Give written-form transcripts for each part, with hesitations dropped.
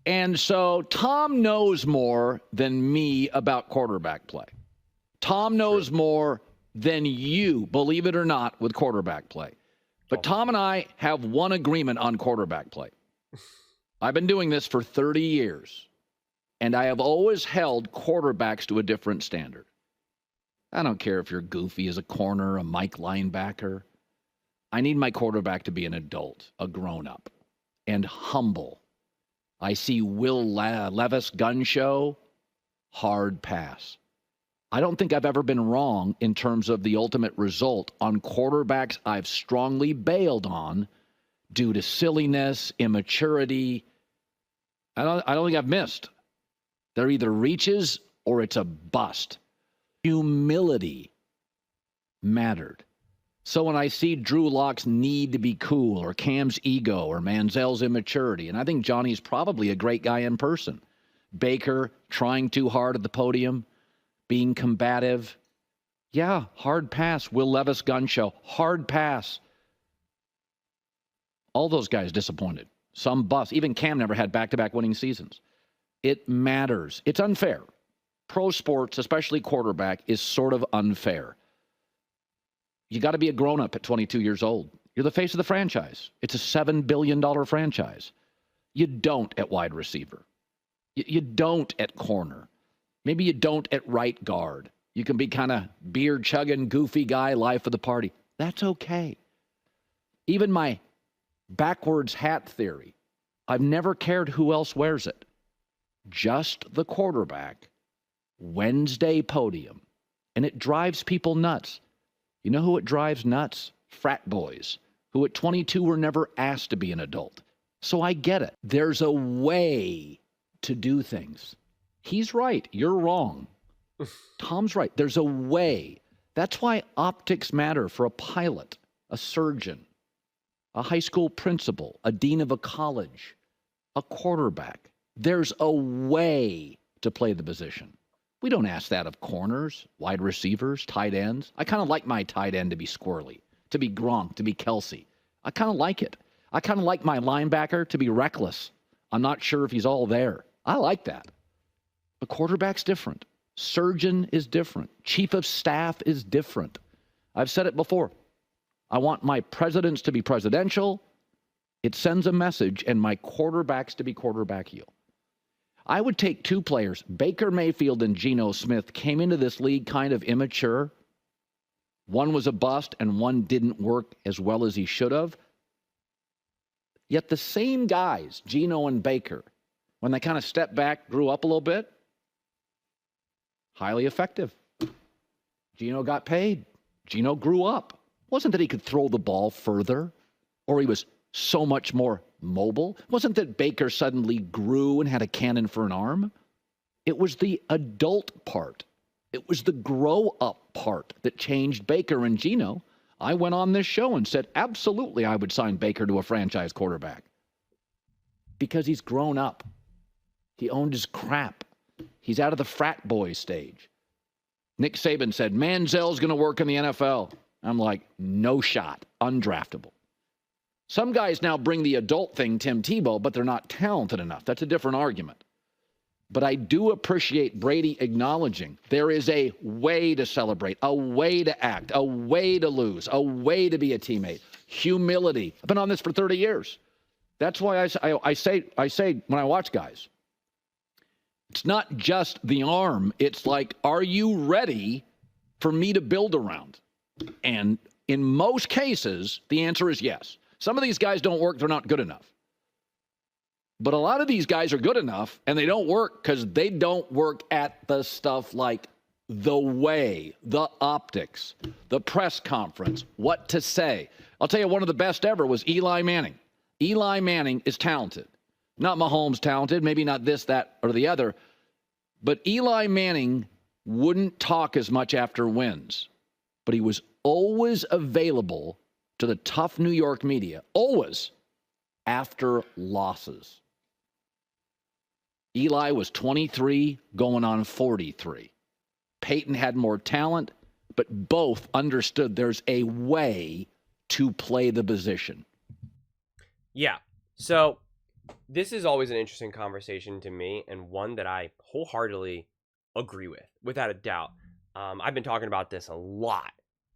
And so Tom knows more than me about quarterback play. Tom knows more than you, believe it or not, with quarterback play. But Tom and I have one agreement on quarterback play. I've been doing this for 30 years, and I have always held quarterbacks to a different standard. I don't care if you're goofy as a corner, a Mike linebacker. I need my quarterback to be an adult, a grown-up, and humble. I see Will Levis gun show, hard pass. I don't think I've ever been wrong in terms of the ultimate result on quarterbacks I've strongly bailed on due to silliness, immaturity. I don't think I've missed. They're either reaches or it's a bust. Humility mattered. So when I see Drew Lock's need to be cool or Cam's ego or Manziel's immaturity, and I think Johnny's probably a great guy in person. Baker trying too hard at the podium, being combative. Yeah, hard pass. Will Levis gun show, hard pass. All those guys disappointed. Some bust. Even Cam never had back-to-back winning seasons. It matters. It's unfair. Pro sports, especially quarterback, is sort of unfair. You got to be a grown-up at 22 years old. You're the face of the franchise. It's a $7 billion franchise. You don't at wide receiver. You don't at corner. Maybe you don't at right guard. You can be kind of beer-chugging, goofy guy, life of the party. That's okay. Even my backwards hat theory, I've never cared who else wears it. Just the quarterback, Wednesday podium. And it drives people nuts. You know who it drives nuts? Frat boys, who at 22 were never asked to be an adult. So I get it. There's a way to do things. He's right. You're wrong. Tom's right. There's a way. That's why optics matter for a pilot, a surgeon, a high school principal, a dean of a college, a quarterback. There's a way to play the position. We don't ask that of corners, wide receivers, tight ends. I kind of like my tight end to be squirrely, to be Gronk, to be Kelsey. I kind of like it. I kind of like my linebacker to be reckless. I'm not sure if he's all there. I like that. But quarterback's different. Surgeon is different. Chief of staff is different. I've said it before. I want my presidents to be presidential. It sends a message, and my quarterbacks to be quarterback-heel. I would take two players. Baker Mayfield and Geno Smith came into this league kind of immature. One was a bust, and one didn't work as well as he should have. Yet the same guys, Geno and Baker, when they kind of stepped back, grew up a little bit, highly effective. Geno got paid. Geno grew up. It wasn't that he could throw the ball further or he was so much more mobile. It wasn't that Baker suddenly grew and had a cannon for an arm. It was the adult part. It was the grow-up part that changed Baker and Geno. I went on this show and said, absolutely, I would sign Baker to a franchise quarterback because he's grown up. He owned his crap. He's out of the frat boy stage. Nick Saban said, Manziel's going to work in the NFL. I'm like, no shot, undraftable. Some guys now bring the adult thing, Tim Tebow, but they're not talented enough. That's a different argument. But I do appreciate Brady acknowledging there is a way to celebrate, a way to act, a way to lose, a way to be a teammate. Humility. I've been on this for 30 years. That's why I say when I watch guys, it's not just the arm. It's like, are you ready for me to build around? And in most cases, the answer is yes. Some of these guys don't work. They're not good enough. But a lot of these guys are good enough, and they don't work because they don't work at the stuff like the way, the optics, the press conference, what to say. I'll tell you, one of the best ever was Eli Manning. Eli Manning is talented. Not Mahomes talented, maybe not this, that, or the other. But Eli Manning wouldn't talk as much after wins. But he was always available to the tough New York media, always after losses. Eli was 23, going on 43. Peyton had more talent, but both understood there's a way to play the position. Yeah. So This is always an interesting conversation to me, and one that I wholeheartedly agree with, without a doubt. I've been talking about this a lot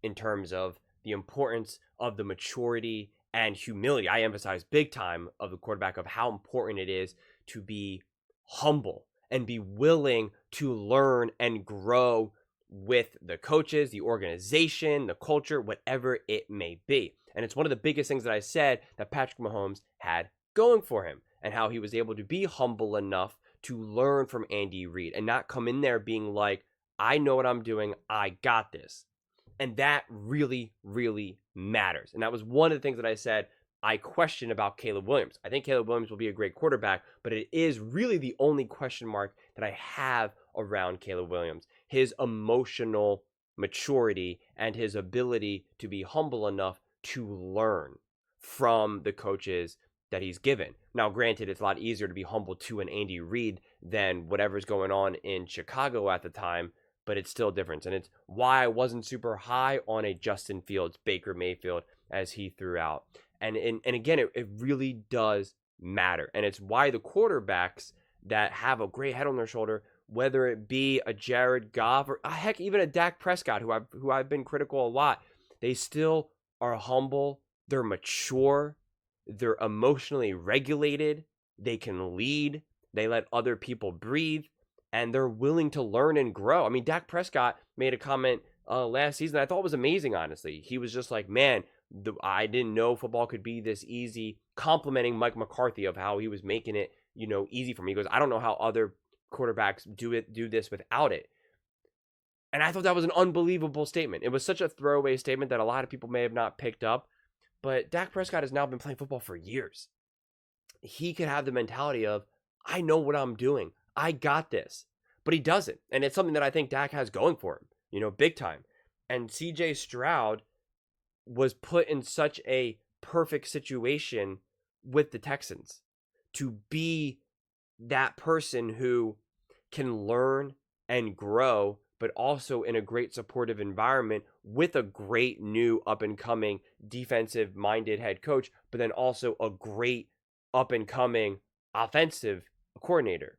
in terms of the importance of the maturity and humility. I emphasize big time of the quarterback of how important it is to be humble and be willing to learn and grow with the coaches, the organization, the culture, whatever it may be. And it's one of the biggest things that I said that Patrick Mahomes had going for him, and how he was able to be humble enough to learn from Andy Reid and not come in there being like, I know what I'm doing, I got this. And that really, really matters. And that was one of the things that I said I question about Caleb Williams. I think Caleb Williams will be a great quarterback, but it is really the only question mark that I have around Caleb Williams. His emotional maturity and his ability to be humble enough to learn from the coaches that he's given. Now, granted, it's a lot easier to be humble to an Andy Reid than whatever's going on in Chicago at the time, but it's still different. And it's why I wasn't super high on a Justin Fields, Baker Mayfield as he threw out. And again, it really does matter. And it's why the quarterbacks that have a great head on their shoulder, whether it be a Jared Goff or heck, even a Dak Prescott, who I've been critical a lot, they still are humble, they're mature, they're emotionally regulated, they can lead, they let other people breathe, and they're willing to learn and grow. I mean, Dak Prescott made a comment last season that I thought was amazing, honestly. He was just like, man, I didn't know football could be this easy, complimenting Mike McCarthy of how he was making it, easy for me. He goes, I don't know how other quarterbacks do this without it. And I thought that was an unbelievable statement. It was such a throwaway statement that a lot of people may have not picked up. But Dak Prescott has now been playing football for years. He could have the mentality of, I know what I'm doing. I got this. But he doesn't. And it's something that I think Dak has going for him, big time. And CJ Stroud was put in such a perfect situation with the Texans to be that person who can learn and grow, but also in a great supportive environment with a great new up and coming defensive minded head coach, but then also a great up and coming offensive coordinator.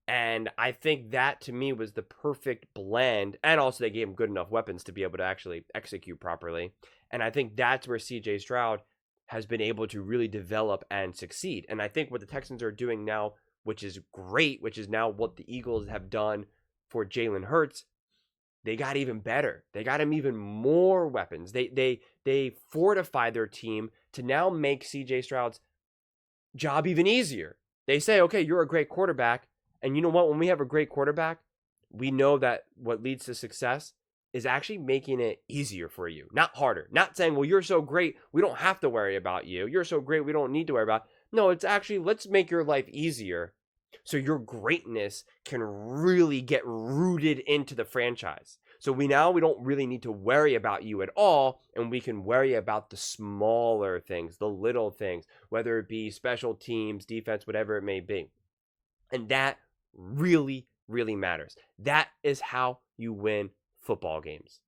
And I think that to me was the perfect blend. And also, they gave him good enough weapons to be able to actually execute properly. And I think that's where CJ Stroud has been able to really develop and succeed. And I think what the Texans are doing now, which is great, which is now what the Eagles have done for Jalen Hurts, they got even better. They got him even more weapons. They fortify their team to now make CJ Stroud's job even easier. They say, okay, you're a great quarterback. And you know what? When we have a great quarterback, we know that what leads to success is actually making it easier for you, not harder. Not saying, well, you're so great, we don't have to worry about you. You're so great, we don't need to worry about. No, it's actually, let's make your life easier so your greatness can really get rooted into the franchise. So we don't really need to worry about you at all, and we can worry about the smaller things, the little things, whether it be special teams, defense, whatever it may be. And that really, really matters. That is how you win football games.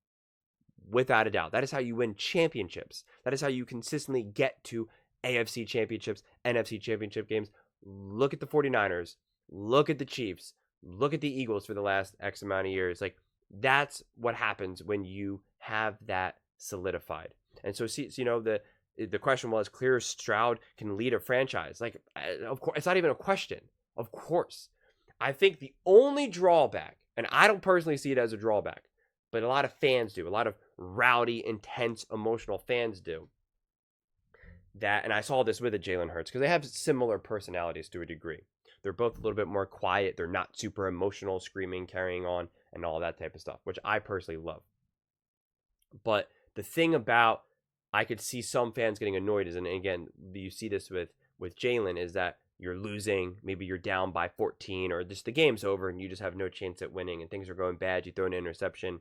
Without a doubt. That is how you win championships. That is how you consistently get to AFC championships, NFC championship games. Look at the 49ers. Look at the Chiefs. Look at the Eagles for the last X amount of years. Like, that's what happens when you have that solidified. And so, the question was, clear Stroud can lead a franchise. Like, of course, it's not even a question. Of course. I think the only drawback, and I don't personally see it as a drawback, but a lot of fans do, a lot of rowdy, intense, emotional fans do, that, and I saw this with the Jalen Hurts, because they have similar personalities to a degree. They're both a little bit more quiet. They're not super emotional, screaming, carrying on, and all that type of stuff, which I personally love. But the thing about, I could see some fans getting annoyed is, and again, you see this with Jalen, is that you're losing, maybe you're down by 14, or just the game's over and you just have no chance at winning and things are going bad, you throw an interception,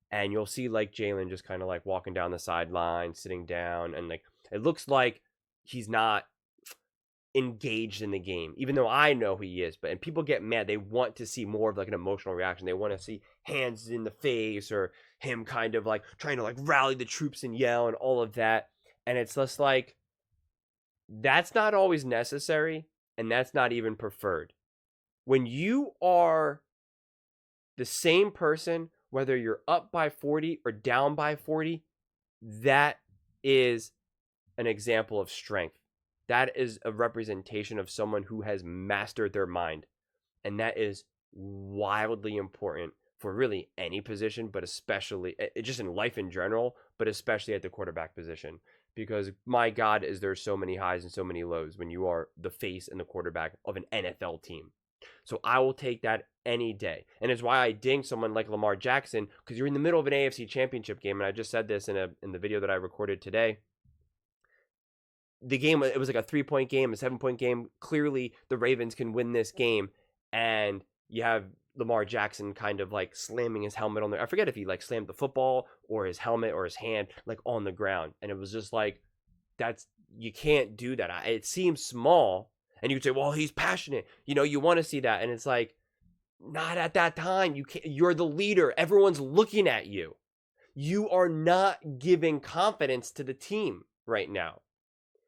and you'll see like Jalen just kind of like walking down the sideline, sitting down, and like it looks like he's not engaged in the game, even though I know he is. And people get mad. They want to see more of like an emotional reaction. They want to see hands in the face, or him kind of like trying to like rally the troops and yell and all of that. And it's just like, that's not always necessary. and that's not even preferred. When you are the same person, whether you're up by 40 or down by 40, that is an example of strength. That is a representation of someone who has mastered their mind. And that is wildly important for really any position, but especially just in life in general, but especially at the quarterback position. Because my God, is there so many highs and so many lows when you are the face and the quarterback of an NFL team. So I will take that any day. And it's why I ding someone like Lamar Jackson, because you're in the middle of an AFC championship game. And I just said this in the video that I recorded today. The game, it was like a 3-point game, a 7-point game. Clearly, the Ravens can win this game. And you have Lamar Jackson kind of like slamming his helmet on there. I forget if he like slammed the football or his helmet or his hand like on the ground. And it was just like, you can't do that. It seems small. And you could say, well, he's passionate. You want to see that. And it's like, not at that time. You're the leader. Everyone's looking at you. You are not giving confidence to the team right now.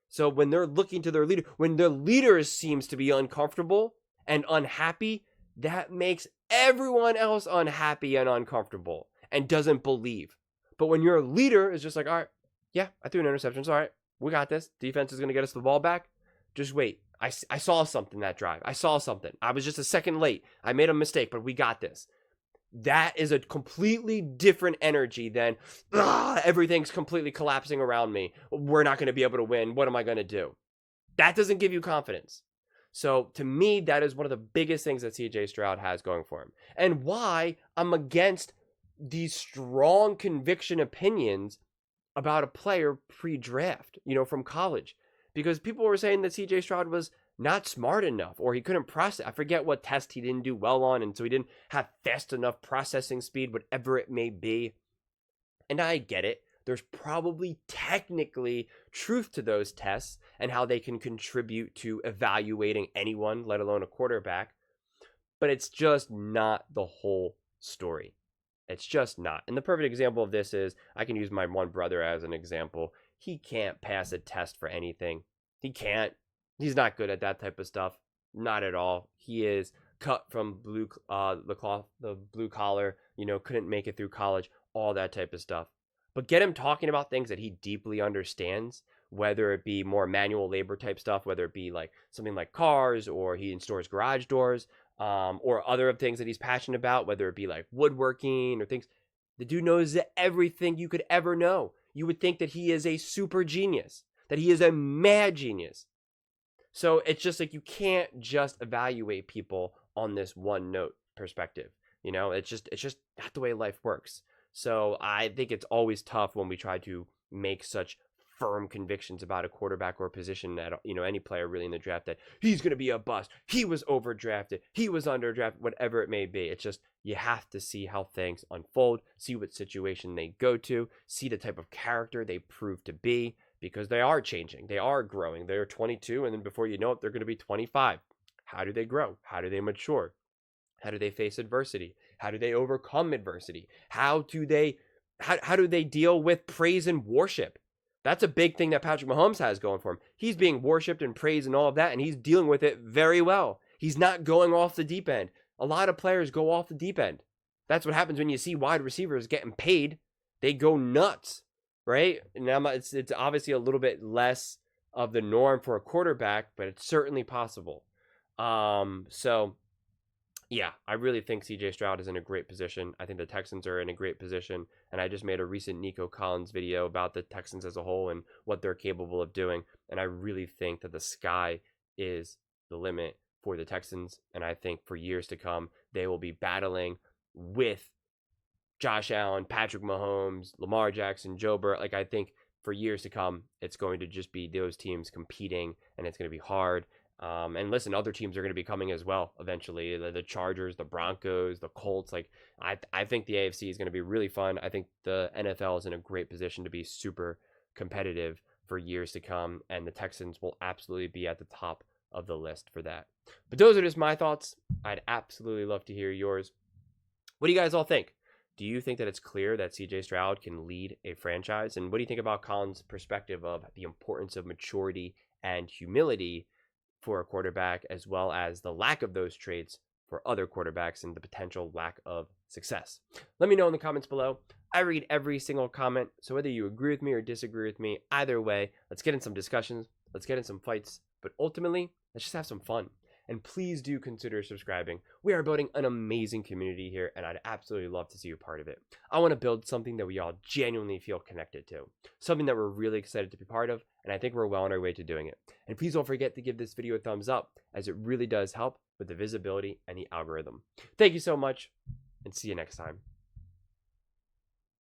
So when they're looking to their leader, when their leader seems to be uncomfortable and unhappy, that makes everyone else unhappy and uncomfortable and doesn't believe. But when your leader is just like, all right, yeah, I threw an interception. It's all right. We got this. Defense is going to get us the ball back. Just wait. I saw something that drive. I saw something. I was just a second late. I made a mistake, but we got this. That is a completely different energy than everything's completely collapsing around me. We're not going to be able to win. What am I going to do? That doesn't give you confidence. So to me, that is one of the biggest things that CJ Stroud has going for him. And why I'm against these strong conviction opinions about a player pre-draft, from college. Because people were saying that CJ Stroud was not smart enough, or he couldn't process. I forget what test he didn't do well on, and so he didn't have fast enough processing speed, whatever it may be. And I get it. There's probably technically truth to those tests and how they can contribute to evaluating anyone, let alone a quarterback. But it's just not the whole story. It's just not. And the perfect example of this is, I can use my one brother as an example. He can't pass a test for anything. He can't. He's not good at that type of stuff. Not at all. He is cut from the blue collar, couldn't make it through college, all that type of stuff. But get him talking about things that he deeply understands, whether it be more manual labor type stuff, whether it be like something like cars, or he installed garage doors, or other things that he's passionate about, whether it be like woodworking or things. The dude knows everything you could ever know. You would think that he is a super genius, that he is a mad genius. So it's just like, you can't just evaluate people on this one note perspective. It's just not the way life works. So I think it's always tough when we try to make such firm convictions about a quarterback or a position that, any player really in the draft, that he's going to be a bust. He was overdrafted. He was underdrafted, whatever it may be. It's just, you have to see how things unfold, see what situation they go to, see the type of character they prove to be, because they are changing. They are growing. They're 22, and then before you know it, they're going to be 25. How do they grow? How do they mature? How do they face adversity? How do they overcome adversity? How do they deal with praise and worship? That's a big thing that Patrick Mahomes has going for him. He's being worshipped and praised and all of that, and he's dealing with it very well. He's not going off the deep end. A lot of players go off the deep end. That's what happens when you see wide receivers getting paid. They go nuts, right? And it's obviously a little bit less of the norm for a quarterback, but it's certainly possible. So yeah, I really think CJ Stroud is in a great position. I think the Texans are in a great position. And I just made a recent Nico Collins video about the Texans as a whole and what they're capable of doing. And I really think that the sky is the limit for the Texans. And I think for years to come, they will be battling with Josh Allen, Patrick Mahomes, Lamar Jackson, Joe Burrow. Like, I think for years to come, it's going to just be those teams competing, and it's going to be hard. And listen, other teams are going to be coming as well eventually. The Chargers, the Broncos, the Colts. Like, I think the AFC is going to be really fun. I think the NFL is in a great position to be super competitive for years to come, and the Texans will absolutely be at the top of the list for that. But those are just my thoughts. I'd absolutely love to hear yours. What do you guys all think? Do you think that it's clear that CJ Stroud can lead a franchise? And what do you think about Colin's perspective of the importance of maturity and humility for a quarterback, as well as the lack of those traits for other quarterbacks and the potential lack of success. Let me know in the comments below. I read every single comment, so whether you agree with me or disagree with me, either way, let's get in some discussions, let's get in some fights, but ultimately, let's just have some fun. And please do consider subscribing. We are building an amazing community here, and I'd absolutely love to see you part of it. I want to build something that we all genuinely feel connected to, something that we're really excited to be part of, and I think we're well on our way to doing it. And please don't forget to give this video a thumbs up, as it really does help with the visibility and the algorithm. Thank you so much, and see you next time.